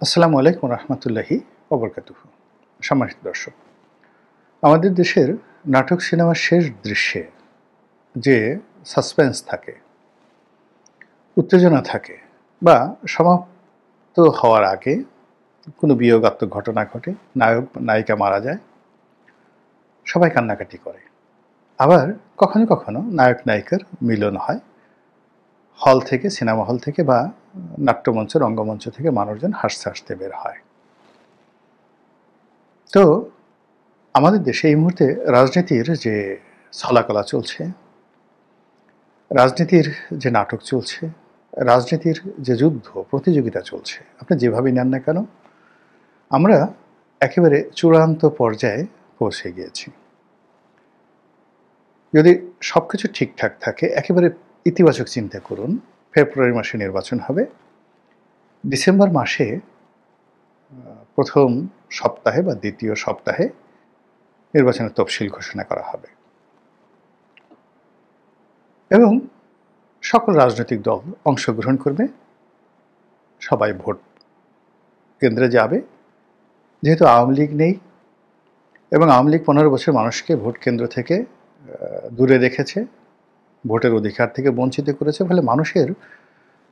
আসসালামু আলাইকুম রহমতুল্লাহি ওবরকাতুহু। সম্মানিত দর্শক, আমাদের দেশের নাটক সিনেমার শেষ দৃশ্যে যে সাসপেন্স থাকে, উত্তেজনা থাকে, বা সমাপ্ত হওয়ার আগে কোনো বিয়োগাত্মক ঘটনা ঘটে, নায়ক নায়িকা মারা যায়, সবাই কান্নাকাটি করে। আবার কখনো কখনো নায়ক নায়িকার মিলন হয়, হল থেকে, সিনেমা হল থেকে বা নাট্যমঞ্চ, রঙ্গমঞ্চ থেকে মানুষজন হাসতে হাসতে বের হয়। তো আমাদের দেশে এই মুহূর্তে রাজনীতির যে ছলাকলা চলছে, রাজনীতির যে নাটক চলছে, রাজনীতির যে যুদ্ধ প্রতিযোগিতা চলছে, আপনি যেভাবেই নেন না কেন, আমরা একেবারে চূড়ান্ত পর্যায়ে পৌঁছে গিয়েছি। যদি সব কিছু ঠিকঠাক থাকে, একেবারে ইতিবাচক চিন্তা করুন, ফেব্রুয়ারি মাসে নির্বাচন হবে, ডিসেম্বর মাসে প্রথম সপ্তাহে বা দ্বিতীয় সপ্তাহে নির্বাচনের তফসিল ঘোষণা করা হবে এবং সকল রাজনৈতিক দল অংশগ্রহণ করবে, সবাই ভোট কেন্দ্রে যাবে। যেহেতু আওয়ামী লীগ নেই এবং আওয়ামী লীগ 15 বছর মানুষকে ভোট কেন্দ্র থেকে দূরে রেখেছে, ভোটের অধিকার থেকে বঞ্চিত করেছে, ফলে মানুষের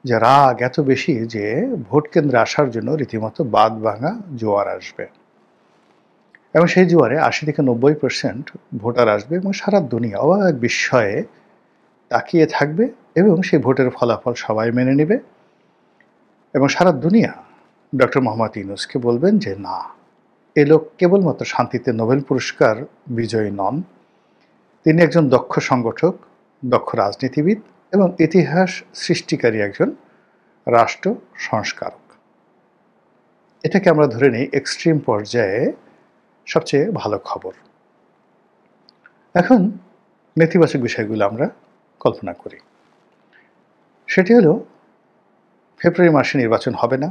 যে রাগ এত বেশি যে ভোট কেন্দ্রে আসার জন্য রীতিমতো বাঁধ ভাঙা জোয়ার আসবে এবং সেই জোয়ারে 80 থেকে 90% ভোটার আসবে এবং সারা দুনিয়া অবাক বিস্ময়ে তাকিয়ে থাকবে এবং সেই ভোটের ফলাফল সবাই মেনে নেবে এবং সারা দুনিয়া ডক্টর মোহাম্মদ ইউনূসকে বলবেন যে না, এ লোক কেবলমাত্র শান্তিতে নোবেল পুরস্কার বিজয়ী নন, তিনি একজন দক্ষ সংগঠক, দক্ষ রাজনীতিবিদ এবং ইতিহাস সৃষ্টিকারী একজন রাষ্ট্র সংস্কারক। এটাকে আমরা ধরে নিই এক্সট্রিম পর্যায়ে সবচেয়ে ভালো খবর। এখন নেতিবাচক বিষয়গুলো আমরা কল্পনা করি। সেটি হলো, ফেব্রুয়ারি মাসে নির্বাচন হবে না,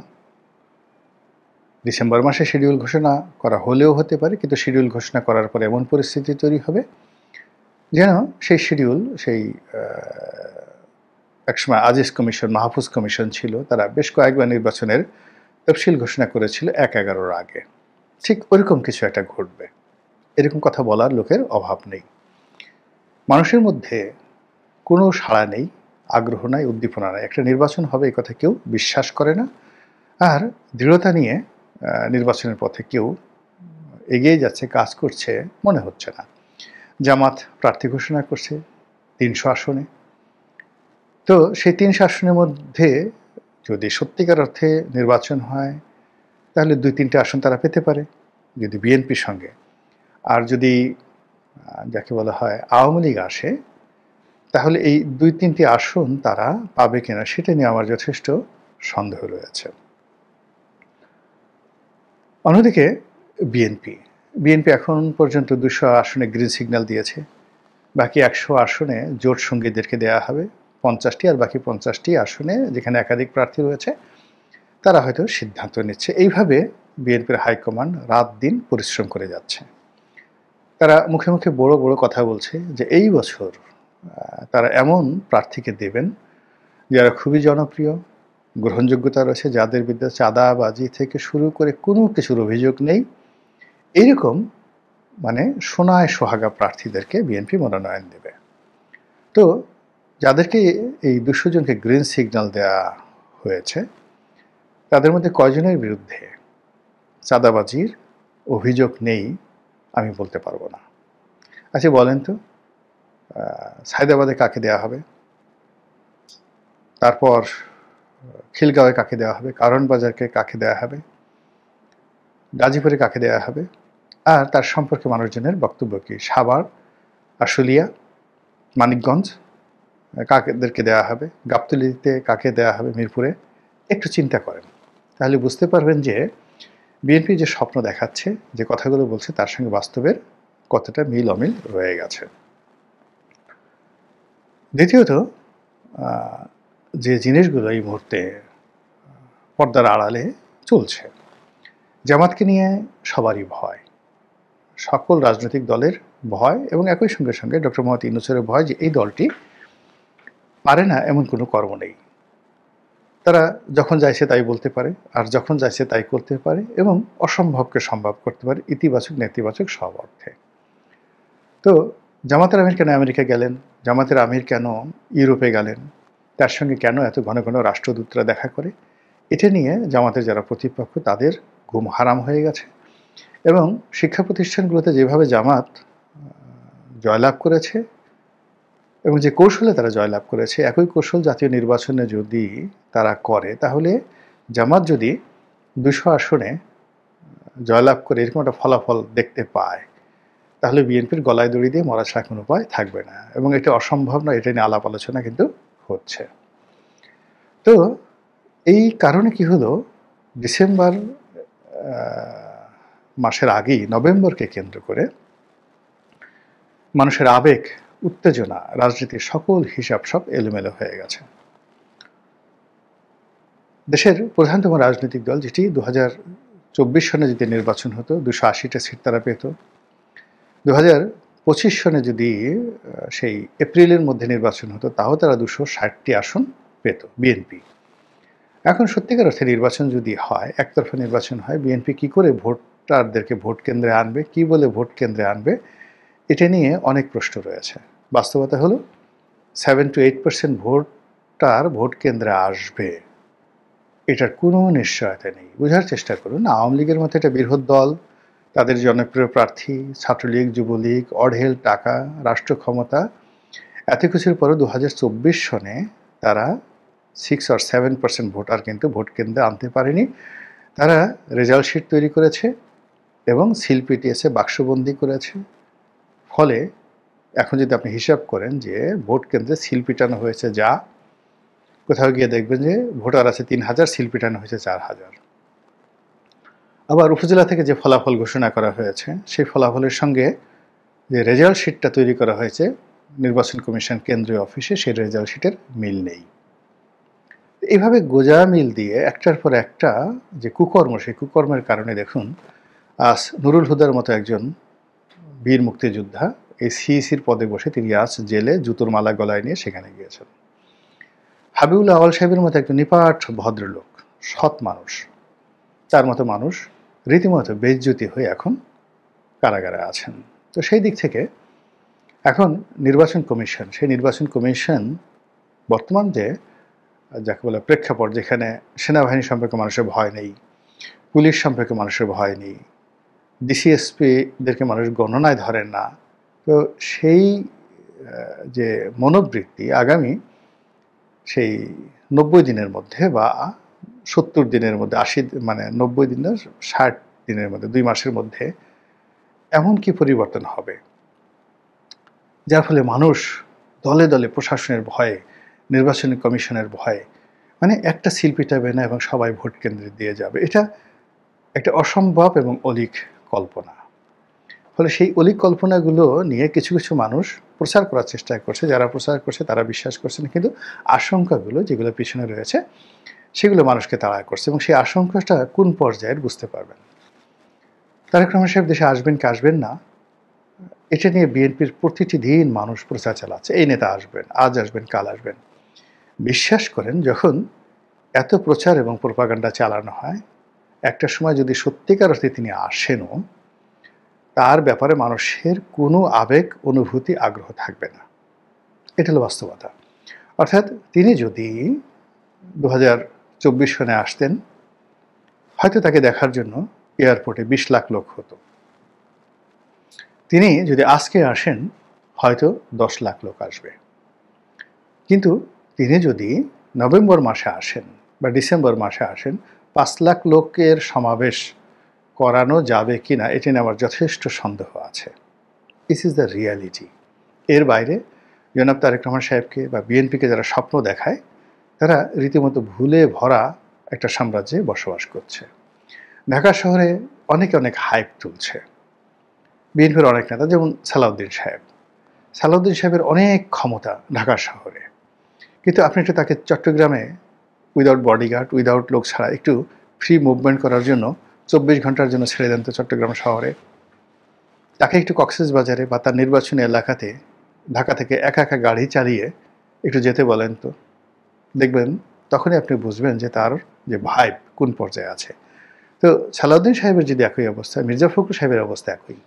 ডিসেম্বর মাসে শিডিউল ঘোষণা করা হলেও হতে পারে, কিন্তু শিডিউল ঘোষণা করার পরে এমন পরিস্থিতি তৈরি হবে যেন সেই শিডিউল, সেই একসময় আজিজ কমিশন, মাহফুজ কমিশন ছিল, তারা বেশ কয়েকবার নির্বাচনের তফসিল ঘোষণা করেছিল 1/11 আগে, ঠিক ওইরকম কিছু একটা ঘটবে। এরকম কথা বলার লোকের অভাব নেই। মানুষের মধ্যে কোনো সাড়া নেই, আগ্রহ নাই, উদ্দীপনা নাই। একটা নির্বাচন হবে এই কথা কেউ বিশ্বাস করে না, আর দৃঢ়তা নিয়ে নির্বাচনের পথে কেউ এগিয়ে যাচ্ছে, কাজ করছে মনে হচ্ছে না। জামাত প্রার্থী ঘোষণা করছে 300 আসনে। তো সেই 300 আসনের মধ্যে যদি সত্যিকার অর্থে নির্বাচন হয়, তাহলে 2-3টে আসন তারা পেতে পারে যদি বিএনপির সঙ্গে। আর যদি যাকে বলা হয় আওয়ামী লীগ আসে, তাহলে এই 2-3টি আসন তারা পাবে কিনা সেটা নিয়ে আমার যথেষ্ট সন্দেহ রয়েছে। অন্যদিকে বিএনপি এখন পর্যন্ত 200 আসনে গ্রিন সিগন্যাল দিয়েছে, বাকি 100 আসনে জোট সঙ্গীদেরকে দেওয়া হবে 50টি, আর বাকি 50টি আসনে যেখানে একাধিক প্রার্থী রয়েছে তারা হয়তো সিদ্ধান্ত নিচ্ছে। এইভাবে বিএনপির হাইকমান্ড রাত দিন পরিশ্রম করে যাচ্ছে। তারা মুখে মুখে বড় বড় কথা বলছে যে এই বছর তারা এমন প্রার্থীকে দেবেন যারা খুবই জনপ্রিয়, গ্রহণযোগ্যতা রয়েছে, যাদের বিরুদ্ধে চাঁদাবাজি থেকে শুরু করে কোনো কিছুর অভিযোগ নেই। এইরকম মানে সোনায় সোহাগা প্রার্থীদেরকে বিএনপি মনোনয়ন দেবে। তো যাদেরকে এই 200 জনকে গ্রিন সিগন্যাল দেওয়া হয়েছে, তাদের মধ্যে কয়জনের বিরুদ্ধে চাঁদাবাজির অভিযোগ নেই আমি বলতে পারবো না। আচ্ছা বলেন তো, সায়দাবাদে কাকে দেওয়া হবে, তারপর খিলগাঁওয়ে কাকে দেওয়া হবে, কারণ বাজারকে কাকে দেওয়া হবে, গাজীপুরে কাকে দেওয়া হবে, আর তার সম্পর্কে মানুষজনের বক্তব্য কী, সাভার, আশুলিয়া, মানিকগঞ্জ কাকেদেরকে দেওয়া হবে, গাবতলীতে কাকে দেওয়া হবে, মিরপুরে। একটু চিন্তা করেন, তাহলে বুঝতে পারবেন যে বিএনপি যে স্বপ্ন দেখাচ্ছে, যে কথাগুলো বলছে, তার সঙ্গে বাস্তবের কতটা মিল অমিল রয়ে গেছে। দ্বিতীয়ত, যে জিনিসগুলো এই মুহূর্তে পর্দার আড়ালে চলছে, জামাতকে নিয়ে সবারই ভয়, সকল রাজনৈতিক দলের ভয়, এবং একই সঙ্গে সঙ্গে ডক্টর মোহাম্মদ ইউনূসের ভয় যে এই দলটি পারে না এমন কোনো কর্ম নেই। তারা যখন চাইছে তাই বলতে পারে, আর যখন চাইছে তাই করতে পারে, এবং অসম্ভবকে সম্ভব করতে পারে ইতিবাচক নেতিবাচক সব অর্থে। তো জামাতের আমির কেন আমেরিকা গেলেন, জামাতের আমির কেন ইউরোপে গেলেন, তার সঙ্গে কেন এত ঘন ঘন রাষ্ট্রদূতরা দেখা করে, এটা নিয়ে জামাতের যারা প্রতিপক্ষ তাদের ঘুম হারাম হয়ে গেছে। এবং শিক্ষা প্রতিষ্ঠানগুলোতে যেভাবে জামাত জয়লাভ করেছে এবং যে কৌশলে তারা জয়লাভ করেছে, একই কৌশল জাতীয় নির্বাচনে যদি তারা করে, তাহলে জামাত যদি ২০০ আসনে জয়লাভ করে এরকম একটা ফলাফল দেখতে পায়, তাহলে বিএনপির গলায় দড়ি দিয়ে মরা ছাড়া কোনো উপায় থাকবে না। এবং এটা অসম্ভব না, এটা নিয়ে আলাপ আলোচনা কিন্তু হচ্ছে। তো এই কারণে কি হলো, ডিসেম্বর মাসের আগেই নভেম্বরকে কেন্দ্র করে মানুষের আবেগ, উত্তেজনা, রাজনীতির সকল হিসাব সব এলোমেলো হয়ে গেছে। দেশের প্রধানতম রাজনৈতিক দল, যেটি 2024 সনে যদি নির্বাচন হতো 280টা সিট তারা পেত, 2025 সনে যদি সেই এপ্রিলের মধ্যে নির্বাচন হতো তাও তারা 260টি আসন পেত বিএনপি। এখন সত্যিকার অর্থে নির্বাচন যদি হয়, একতরফা নির্বাচন হয়, বিএনপি কি করে ভোটারদেরকে ভোট কেন্দ্রে আনবে, কি বলে ভোট কেন্দ্রে আনবে, এটা নিয়ে অনেক প্রশ্ন রয়েছে। বাস্তবতা হলো 7 to 8% ভোটার ভোট কেন্দ্রে আসবে, এটার কোনো নিশ্চয়তা নেই। বোঝার চেষ্টা করুন, আওয়ামী লীগের মতো একটা বৃহৎ দল, তাদের জনপ্রিয় প্রার্থী, ছাত্রলীগ, যুবলীগ, অঢেল টাকা, রাষ্ট্র ক্ষমতা, এত কিছুর পরও 2024 সনে তারা 6 or 7% ভোটার কিন্তু ভোট কেন্দ্রে আনতে পারেনি। তারা রেজাল্ট শিট তৈরি করেছে এবং সিল পিটিয়েছে, বাক্সবন্দি করেছে। ফলে এখন যদি আপনি হিসাব করেন যে ভোট কেন্দ্রে সিল পিটানো হয়েছে, যা কোথাও গিয়ে দেখবেন যে ভোটার আছে 3000, সিল পিটানো হয়েছে 4000। আবার উপজেলা থেকে যে ফলাফল ঘোষণা করা হয়েছে, সেই ফলাফলের সঙ্গে যে রেজাল্ট শিটটা তৈরি করা হয়েছে নির্বাচন কমিশন কেন্দ্রীয় অফিসে, সেই রেজাল্ট শিটের মিল নেই। এইভাবে গোজা মিল দিয়ে একটার পর একটা যে কুকর্ম, সেই কুকর্মের কারণে দেখুন আজ নুরুল হুদার মতো একজন বীর মুক্তিযোদ্ধা এই সিইসির পদে বসে তিনি আজ জেলে জুতোর মালা গলায় নিয়ে সেখানে গিয়েছেন। হাবিবুল্লাহ আওয়াল সাহেবের মতো একজন নিপাট ভদ্রলোক, সৎ মানুষ, তার মতো মানুষ রীতিমতো বেইজ্জতি হয়ে এখন কারাগারে আছেন। তো সেই দিক থেকে এখন নির্বাচন কমিশন, সেই নির্বাচন কমিশন বর্তমান যে যাকে বলে প্রেক্ষাপট, যেখানে সেনাবাহিনী সম্পর্কে মানুষের ভয় নেই, পুলিশ সম্পর্কে মানুষের ভয় নেই, ডিসিএসপিদেরকে মানুষ গণনায় ধরেন না, তো সেই যে মনোবৃত্তি আগামী সেই 90 দিনের মধ্যে বা 70 দিনের মধ্যে, 90 দিনের 60 দিনের মধ্যে, 2 মাসের মধ্যে এমন কি পরিবর্তন হবে, যার ফলে মানুষ দলে দলে প্রশাসনের ভয়ে, নির্বাচনী কমিশনের ভয়ে একটা সিল পিটাবে না এবং সবাই ভোট কেন্দ্রে দিয়ে যাবে। এটা একটা অসম্ভব এবং অলীক কল্পনা। ফলে সেই অলীক কল্পনাগুলো নিয়ে কিছু কিছু মানুষ প্রচার করার চেষ্টা করছে, যারা প্রচার করছে তারা বিশ্বাস করছে না, কিন্তু আশঙ্কাগুলো যেগুলো পিছনে রয়েছে সেগুলো মানুষকে তাড়া করছে, এবং সেই আশঙ্কাটা কোন পর্যায়ের বুঝতে পারবেন। তারেক রহমান সাহেব দেশে আসবেন কি আসবেন না, এটা নিয়ে বিএনপির প্রতিটি দিন মানুষ প্রচার চালাচ্ছে, এই নেতা আসবেন, আজ আসবেন, কাল আসবেন। বিশ্বাস করেন, যখন এত প্রচার এবং প্রোপাগান্ডা চালানো হয়, একটা সময় যদি সত্যিকার অর্থে তিনি আসেনও, তার ব্যাপারে মানুষের কোনো আবেগ, অনুভূতি, আগ্রহ থাকবে না। এটা হলো বাস্তবতা। অর্থাৎ তিনি যদি 2024 সনে আসতেন, হয়তো তাকে দেখার জন্য এয়ারপোর্টে 20 লাখ লোক হতো। তিনি যদি আজকে আসেন, হয়তো 10 লাখ লোক আসবে। কিন্তু তিনি যদি নভেম্বর মাসে আসেন বা ডিসেম্বর মাসে আসেন, 5 লাখ লোকের সমাবেশ করানো যাবে কিনা এটা নিয়ে আমার যথেষ্ট সন্দেহ আছে। This is the reality. এর বাইরে জনাব তারেক রহমান সাহেবকে বা বিএনপিকে যারা স্বপ্ন দেখায়, তারা রীতিমতো ভুলে ভরা একটা সাম্রাজ্যে বসবাস করছে। ঢাকা শহরে অনেকে অনেক হাইপ তুলছে। বিএনপির অনেক নেতা, যেমন সালাউদ্দিন সাহেবের অনেক ক্ষমতা ঢাকা শহরে, কিন্তু আপনি একটু তাকে চট্টগ্রামে উইদাউট বডিগার্ড, উইদাউট লোক ছাড়া একটু ফ্রি মুভমেন্ট করার জন্য 24 ঘন্টার জন্য ছেড়ে দেন তো চট্টগ্রাম শহরে। তাকে একটু কক্সবাজারে বা তার নির্বাচনী এলাকাতে ঢাকা থেকে একা একা গাড়ি চালিয়ে একটু যেতে বলেন তো, দেখবেন তখনই আপনি বুঝবেন যে তার যে ভাইব কোন পর্যায়ে আছে। তো সালাউদ্দিন সাহেবের যদি একই অবস্থা, মির্জা ফখরুল সাহেবের অবস্থা একই।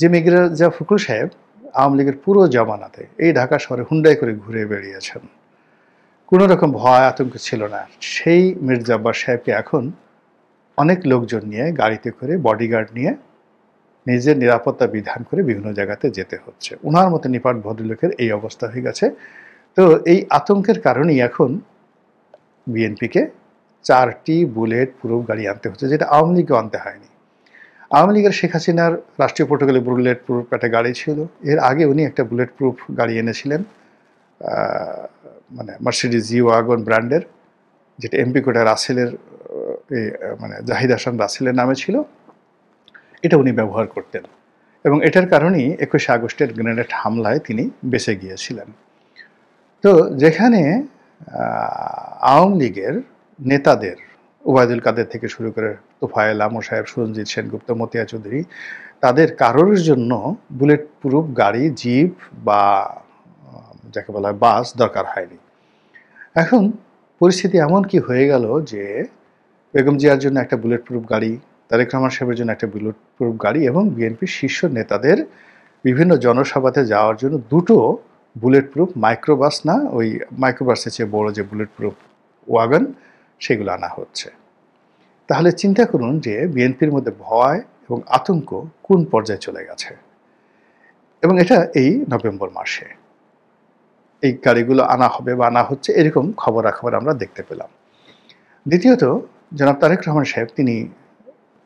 যে মির্জা ফখরুল সাহেব আওয়ামী লীগের পুরো জামানাতে এই ঢাকা শহরে হুন্ডাই করে ঘুরে বেড়িয়েছেন, কোনো রকম ভয় আতঙ্ক ছিল না। সেই মীর জব্বার সাহেবকে এখন অনেক লোকজন নিয়ে গাড়িতে করে বডিগার্ড নিয়ে নিজের নিরাপত্তা বিধান করে বিভিন্ন জায়গাতে যেতে হচ্ছে। ওনার মতো নিপাট ভদ্রলোকের এই অবস্থা হয়ে গেছে। তো এই আতঙ্কের কারণেই এখন বিএনপিকে 4টি বুলেট প্রুফ গাড়ি আনতে হচ্ছে, যেটা আওয়ামী লীগও আনতে হয়নি। আওয়ামী লীগের শেখ হাসিনার রাষ্ট্রীয় প্রোটোকলে বুলেট প্রুফ একটা গাড়ি ছিল। এর আগে উনি একটা বুলেট প্রুফ গাড়ি এনেছিলেন, মানে মার্সিডিজ জি ওয়াগন ব্র্যান্ডের, যেটা এমপি কোটা রাসেলের মানে জাহিদ হাসান রাসেলের নামে ছিল। এটা উনি ব্যবহার করতেন এবং এটার কারণেই 21শে আগস্টের গ্রেনেড হামলায় তিনি বেঁচে গিয়েছিলেন। তো যেখানে আওয়ামী লীগের নেতাদের ওবায়দুল কাদের থেকে শুরু করে তোফায়েল আমর সাহেব, সুরঞ্জিত সেনগুপ্ত, মতিয়া চৌধুরী, তাদের কারোর জন্য বুলেট প্রুফ গাড়ি, জিপ বা যাকে বলা হয় বাস দরকার হয়নি। এখন পরিস্থিতি এমন কি হয়ে গেল যে বেগম জিয়ার জন্য একটা বুলেট প্রুফ গাড়ি, তারেক রহমান সাহেবের জন্য একটা বুলেট প্রুফ গাড়ি এবং বিএনপির শীর্ষ নেতাদের বিভিন্ন জনসভাতে যাওয়ার জন্য 2টো বুলেট প্রুফ মাইক্রোবাস, না ওই মাইক্রোবাসের চেয়ে বড় যে বুলেট প্রুফ ওয়াগন, সেগুলো আনা হচ্ছে। তাহলে চিন্তা করুন যে বিএনপির মধ্যে ভয় এবং আতঙ্ক কোন পর্যায়ে চলে গেছে। এবং এটা এই নভেম্বর মাসে এই গাড়িগুলো আনা হবে বা আনা হচ্ছে, এরকম খবরাখবর আমরা দেখতে পেলাম। দ্বিতীয়ত, জনাব তারেক রহমান সাহেব তিনি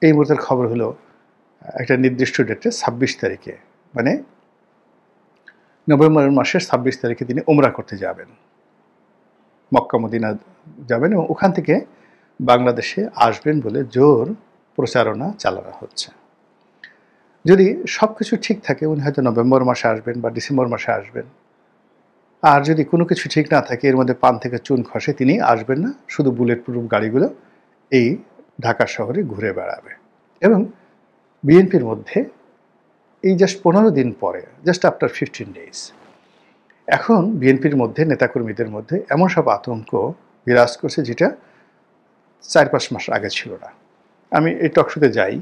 এই মুহূর্তের খবর হলো একটা নির্দিষ্ট ডেটে 26 তারিখে, মানে নভেম্বর মাসের 26 তারিখে তিনি উমরা করতে যাবেন, মক্কা মদিনা যাবেন এবং ওখান থেকে বাংলাদেশে আসবেন বলে জোর প্রচারণা চালানো হচ্ছে। যদি সব কিছু ঠিক থাকে উনি হয়তো নভেম্বর মাসে আসবেন বা ডিসেম্বর মাসে আসবেন। আর যদি কোনো কিছু ঠিক না থাকে, এর মধ্যে পান থেকে চুন খসে, তিনি আসবেন না, শুধু বুলেট প্রুফ গাড়িগুলো এই ঢাকা শহরে ঘুরে বেড়াবে। এবং বিএনপির মধ্যে এই জাস্ট 15 দিন পরে, জাস্ট আফটার 15 ডেজ, এখন বিএনপির মধ্যে নেতাকর্মীদের মধ্যে এমন সব আতঙ্ক বিরাজ করছে যেটা 4-5 মাস আগে ছিল না। আমি এই টকশোতে যাই,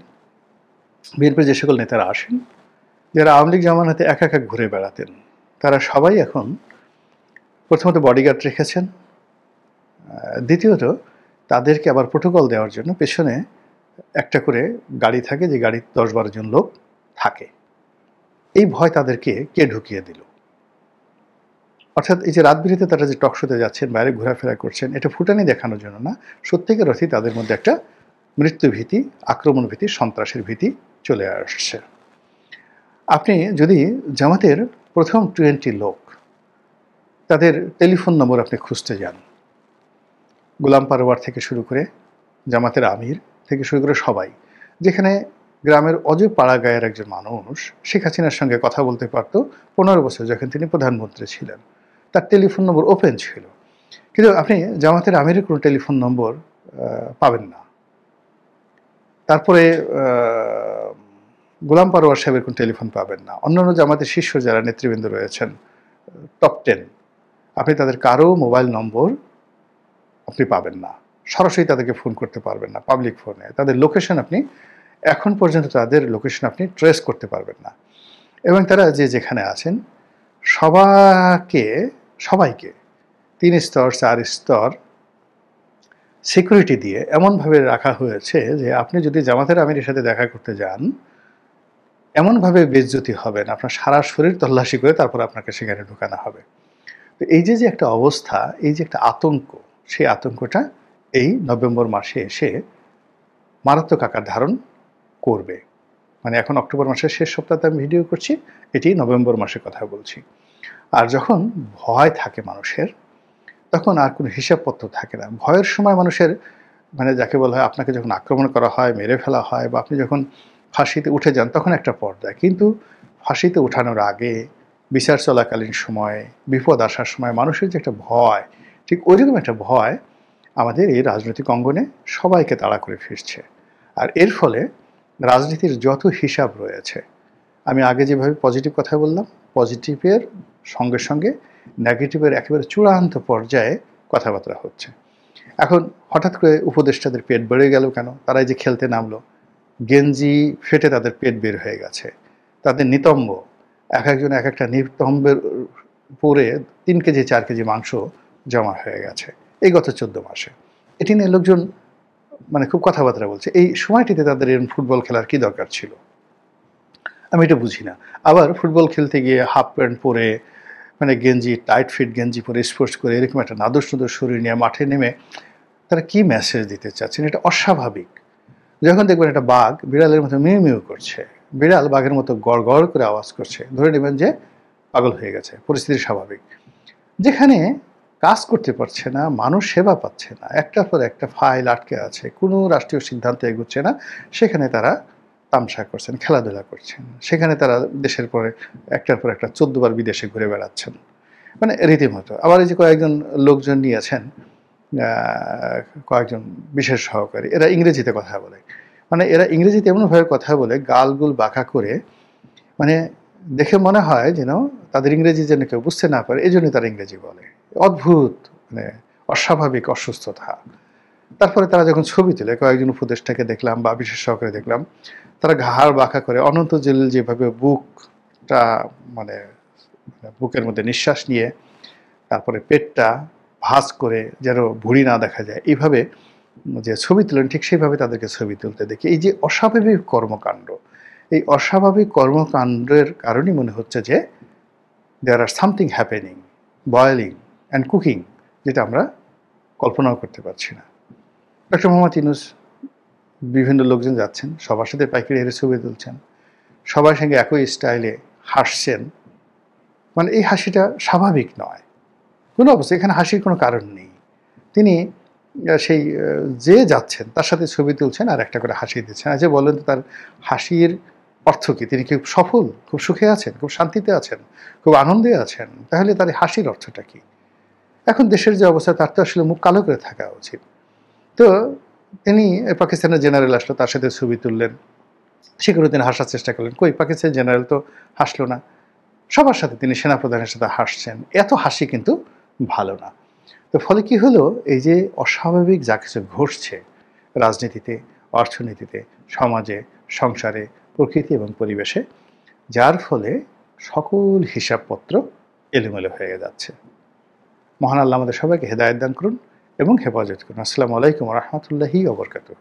বিএনপির যে সকল নেতারা আসেন, যারা আওয়ামী লীগ জামানাতে একা একা ঘুরে বেড়াতেন, তারা সবাই এখন প্রথমত বডিগার্ড রেখেছেন, দ্বিতীয়ত তাদেরকে আবার প্রোটোকল দেওয়ার জন্য পেছনে একটা করে গাড়ি থাকে, যে গাড়ি 10-12 জন লোক থাকে। এই ভয় তাদেরকে কে ঢুকিয়ে দিল? অর্থাৎ এই যে রাত বিরেতে তারা যে টকশোতে যাচ্ছেন, বাইরে ঘোরাফেরা করছেন, এটা ফুটানি দেখানোর জন্য না, সত্যিকার অর্থে তাদের মধ্যে একটা মৃত্যু ভীতি, আক্রমণ ভীতি, সন্ত্রাসের ভীতি চলে আসছে। আপনি যদি জামাতের প্রথম 20 লোক, তাদের টেলিফোন নম্বর আপনি খুঁজতে যান, গোলাম পারোয়ার থেকে শুরু করে জামাতের আমির থেকে শুরু করে সবাই, যেখানে গ্রামের অজয় পাড়া গায়ের একজন মানুষ শেখ হাসিনার সঙ্গে কথা বলতে পারত 15 বছর যখন তিনি প্রধানমন্ত্রী ছিলেন, তার টেলিফোন নম্বর ওপেন ছিল। কিন্তু আপনি জামাতের আমিরের কোনো টেলিফোন নম্বর পাবেন না। তারপরে গোলাম পারোয়ার সাহেবের কোনো টেলিফোন পাবেন না। অন্যান্য জামাতের শীর্ষ যারা নেতৃবৃন্দ রয়েছেন, টপ 10, আপনি তাদের কারো মোবাইল নম্বর আপনি পাবেন না। সরাসরি তাদেরকে ফোন করতে পারবেন না পাবলিক ফোনে। তাদের লোকেশন আপনি এখন পর্যন্ত তাদের লোকেশন আপনি ট্রেস করতে পারবেন না। এবং তারা যে যেখানে আছেন সবাইকে 3 স্তর 4 স্তর সিকিউরিটি দিয়ে এমনভাবে রাখা হয়েছে যে আপনি যদি জামাতের আমিরের সাথে দেখা করতে যান, এমনভাবে বেইজ্জতি হবেন, আপনার সারা শরীর তল্লাশি করে তারপর আপনাকে সেখানে ঢোকানো হবে। তো এই যে একটা অবস্থা, এই যে একটা আতঙ্ক, সেই আতঙ্কটা এই নভেম্বর মাসে এসে মারাত্মক আকার ধারণ করবে। মানে এখন অক্টোবর মাসের শেষ সপ্তাহে আমি ভিডিও করছি, এটি নভেম্বর মাসে কথা বলছি। আর যখন ভয় থাকে মানুষের, তখন আর কোনো হিসাবপত্র থাকে না। ভয়ের সময় মানুষের, মানে যাকে বলা হয়, আপনাকে যখন আক্রমণ করা হয়, মেরে ফেলা হয়, বা আপনি যখন ফাঁসিতে উঠে যান, তখন একটা পর্যায়ে। কিন্তু ফাঁসিতে ওঠানোর আগে, বিচার চলাকালীন সময়, বিপদ আসার সময় মানুষের যে একটা ভয়, ঠিক ওইরকম একটা ভয় আমাদের এই রাজনৈতিক অঙ্গনে সবাইকে তাড়া করে ফিরছে। আর এর ফলে রাজনীতির যত হিসাব রয়েছে, আমি আগে যেভাবে পজিটিভ কথা বললাম, পজিটিভের সঙ্গে সঙ্গে নেগেটিভের একেবারে চূড়ান্ত পর্যায়ে কথাবার্তা হচ্ছে। এখন হঠাৎ করে উপদেষ্টাদের পেট বেড়ে গেল কেন? তারা এই যে খেলতে নামলো, গেঞ্জি ফেটে তাদের পেট বের হয়ে গেছে, তাদের নিতম্ব, এক একজন এক একটা নিতম্বের পরে 3 কেজি 4 কেজি মাংস জমা হয়ে গেছে এই গত 14 মাসে। এটি নিয়ে লোকজন মানে খুব কথাবার্তা বলছে। এই সময়টিতে তাদের এরকম ফুটবল খেলার কি দরকার ছিল? আমি এটা বুঝি না। আবার ফুটবল খেলতে গিয়ে হাফ প্যান্ট পরে, মানে গেঞ্জি, টাইট ফিট গেঞ্জি পরে, স্পোর্টস করে এরকম একটা নাদুস-নুদুস শরীর নিয়ে মাঠে নেমে তারা কি মেসেজ দিতে চাচ্ছেন? এটা অস্বাভাবিক। যখন দেখবেন একটা বাঘ বিড়ালের মতো মিউ মিউ করছে, বিড়াল বাঘের মতো গড় গড় করে আওয়াজ করছে, ধরে নেবেন যে পাগল হয়ে গেছে, পরিস্থিতি স্বাভাবিক। যেখানে কাজ করতে পারছে না, মানুষ সেবা পাচ্ছে না, একটার পর একটা ফাইল আটকে আছে, কোনো রাষ্ট্রীয় সিদ্ধান্ত এগোচ্ছে না, সেখানে তারা তামসা করছেন, খেলাধুলা করছেন। সেখানে তারা দেশের পরে একটার পর একটা 14 বার বিদেশে ঘুরে বেড়াচ্ছেন, মানে রীতিমতো। আবার এই যে কয়েকজন লোকজন নিয়েছেন, কয়েকজন বিশেষ সহকারী, এরা ইংরেজিতে কথা বলে, মানে এরা ইংরেজিতে এমনভাবে কথা বলে গালগুল বাঁকা করে, মানে দেখে মনে হয় যেন তাদের ইংরেজি যেন কেউ বুঝতে না পারে, এই জন্যই তারা ইংরেজি বলে। অদ্ভুত, মানে অস্বাভাবিক অসুস্থতা। তারপরে তারা যখন ছবি তোলে, কয়েকজন উপদেষ্টাকে দেখলাম বা বিশেষ সহকারে দেখলাম, তারা ঘাড় বাঁকা করে অনন্ত জলিল যেভাবে বুকটা মানে বুকের মধ্যে নিঃশ্বাস নিয়ে তারপরে পেটটা ভাঁজ করে যেন ভুঁড়ি না দেখা যায়, এইভাবে যে ছবি তোলেন, ঠিক সেইভাবে তাদেরকে ছবি তুলতে দেখি। এই যে অস্বাভাবিক কর্মকাণ্ড, এই অস্বাভাবিক কর্মকাণ্ডের কারণেই মনে হচ্ছে যে there are something happening, boiling and cooking, যেটা আমরা কল্পনাও করতে পারছি না। ডক্টর মোহাম্মদ ইউনূস বিভিন্ন লোকজন যাচ্ছেন, সবার সাথে পাইকারি হেরে ছবি তুলছেন, সবার সঙ্গে একই স্টাইলে হাসছেন, মানে এই হাসিটা স্বাভাবিক নয় কোনো অবস্থা, এখানে হাসির কোনো কারণ নেই। তিনি সেই যে যাচ্ছেন তার সাথে ছবি তুলছেন আর একটা করে হাসি দিচ্ছেন। আচ্ছা বলেন তো, তার হাসির অর্থ কী? তিনি কি সফল, খুব সুখে আছেন, খুব শান্তিতে আছেন, খুব আনন্দে আছেন? তাহলে তার হাসির অর্থটা কী? এখন দেশের যে অবস্থা, তার তো আসলে মুখ কালো করে থাকা উচিত। তো তিনি পাকিস্তানের জেনারেল আসলো, তার সাথে ছবি তুললেন, সেখানে তিনি হাসার চেষ্টা করলেন, কই পাকিস্তানের জেনারেল তো হাসলো না। সবার সাথে তিনি সেনাপ্রধানের সাথে হাসছেন, এত হাসি কিন্তু ভালো না। তো ফলে কি হলো, এই যে অস্বাভাবিক যা কিছু ঘটছে রাজনীতিতে, অর্থনীতিতে, সমাজে, সংসারে, প্রকৃতি এবং পরিবেশে, যার ফলে সকল হিসাবপত্র এলোমেলো হয়ে যাচ্ছে। মহান আল্লাহ আমাদের সবাইকে হেদায়েত দান করুন এবং হেফাজত করুন। আসসালামু আলাইকুম ওয়া রাহমাতুল্লাহি ওয়া বারাকাতুহু।